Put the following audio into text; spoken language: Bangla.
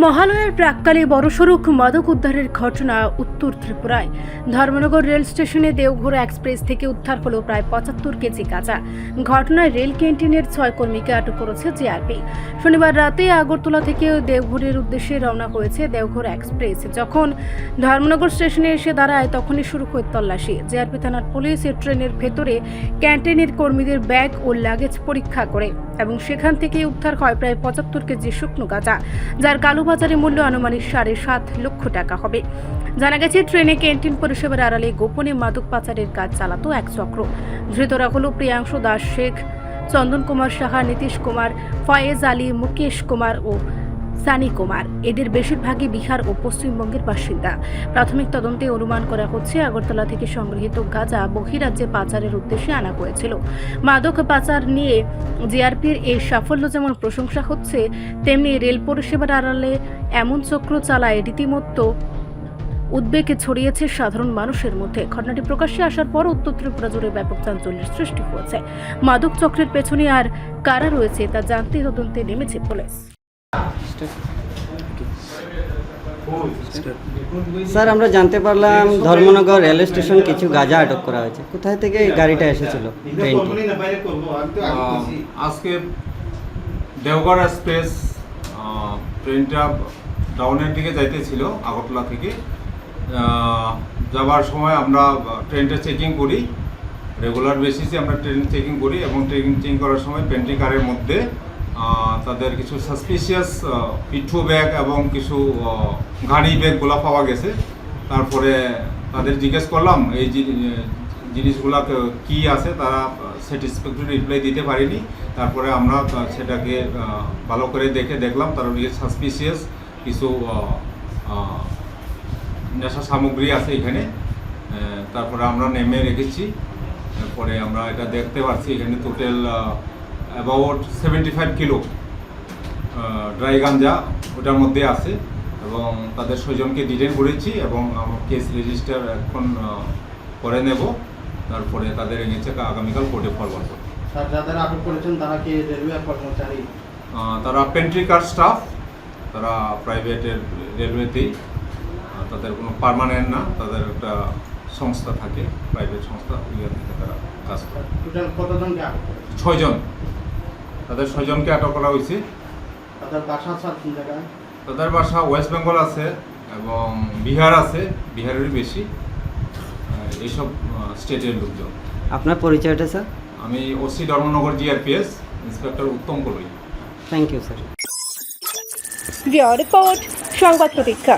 মহালয়ার প্রাক্কালে বড়সড় মাদক উদ্ধারের ঘটনা উত্তর ত্রিপুরায়। ধর্মনগর রেল স্টেশনে দেওঘর এক্সপ্রেস থেকে উদ্ধার হলো প্রায় ৭৫ কেজি গাঁজা। ঘটনায় রেল ক্যান্টিনের ৬ কর্মীকে আটক করেছে জিআরপি। শনিবার রাতে আগরতলা থেকে দেওঘরের উদ্দেশ্যে রওনা হয়েছে দেওঘর এক্সপ্রেস। যখন ধর্মনগর স্টেশনে এসে দাঁড়ায় তখনই শুরু হয় তল্লাশি। জিআরপি থানার পুলিশ ট্রেনের ভেতরে ক্যান্টিনের কর্মীদের ব্যাগ ও লাগেজ পরীক্ষা করে এবং সেখান থেকে উদ্ধার হয় প্রায় ৭৫ কেজি শুকনো গাঁজা, যার কালোবাজারে মূল্য আনুমানিক ৭.৫ লক্ষ টাকা হবে। জানা গেছে, ট্রেনে ক্যান্টিন পরিষেবার আড়ালে গোপনে মাদক পাচারের কাজ চালাতো এক চক্র। ধৃতরা হল প্রিয়াংশু দাস শেখ, চন্দন কুমার সাহা, নীতিশ কুমার, ফয়েজ আলী, মুকেশ কুমার ও সানি কুমার। এদের বেশিরভাগই বিহার ও পশ্চিমবঙ্গের বাসিন্দা। প্রাথমিক তদন্তে অনুমান করা হচ্ছে আগরতলা থেকে সংগৃহীত গাঁজা বহিরাজ্যে পাচারের উদ্দেশ্যে আনা হয়েছিল। মাদক পাচার নিয়ে জিআরপির এই সাফল্য যেমন প্রশংসা হচ্ছে, তেমনি রেল পরিষেবার আড়ালে এমন চক্র চালায় রীতিমতো উদ্বেগ ছড়িয়েছে সাধারণ মানুষের মধ্যে। ঘটনাটি প্রকাশ্যে আসার পর উত্তর ত্রিপুরা জুড়ে ব্যাপক চাঞ্চল্যের সৃষ্টি হয়েছে। মাদক চক্রের পেছনে আর কারা রয়েছে তা জানতে তদন্তে নেমেছে পুলিশ। স্যার, আমরা জানতে পারলাম ধর্মনগর রেল স্টেশন কিছু গাঁজা আটক করা হয়েছে। কোথায় থেকে এই গাড়িটা এসেছিল? আজকে দেওঘর এক্সপ্রেস ট্রেনটা ডাউনের দিকে যাইতেছিল আগরতলা থেকে। যাবার সময় আমরা ট্রেনটা চেকিং করি, রেগুলার বেসিসে আমরা ট্রেন চেকিং করি এবং ট্রেন চেকিং করার সময় পেন্ট্রি কারের মধ্যে তাদের কিছু সাসপিশিয়াস পিঠু ব্যাগ এবং কিছু গাড়ি ব্যাগগুলো পাওয়া গেছে। তারপরে তাদের জিজ্ঞেস করলাম এই জিনিসগুলো কি আছে, তারা স্যাটিসফ্যাক্টরি রিপ্লাই দিতে পারেনি। তারপরে আমরা সেটাকে ভালো করে দেখলাম তার সাসপিশিয়াস কিছু নেশা সামগ্রী আছে এখানে। তারপরে আমরা নেমে রেখেছি। পরে আমরা এটা দেখতে পাচ্ছি এখানে টোটাল অ্যাবাউট 75 কিলো ড্রাই গাঞ্জা ওটার মধ্যে আছে এবং তাদের ৬ জনকে ডিটেইন করেছি এবং কেস রেজিস্টার এখন করে নেব। তারপরে তাদের এনেছে আগামীকাল কোর্টে ফরওয়ার্ড করব। স্যার, যারা আটক করেছেন তারা কি রেলওয়ে কর্মচারী? তারা পেন্ট্রি কার স্টাফ, তারা প্রাইভেটের রেলওয়েতেই, তাদের কোনো পার্মানেন্ট না, তাদের একটা সংস্থা থাকে, প্রাইভেট সংস্থা, ইয়ে থেকে তারা কাজ করে। টোটাল কতজনকে আটক করেছেন? ৬ জন। তাদের ৬ জনকে আটক করা হয়েছে। তাদের বাসা স্যার কোন জায়গায়? তাদের বাসা ওয়েস্ট বেঙ্গল আছে এবং বিহার আছে, বিহারেরই বেশি, এইসব স্টেটের লোকজন। আপনার পরিচয়টা স্যার? আমি OC Dharmanagar GRPS inspector Uttam Kalai. Thank you sir. Report সংবাদ প্রতীক্ষা।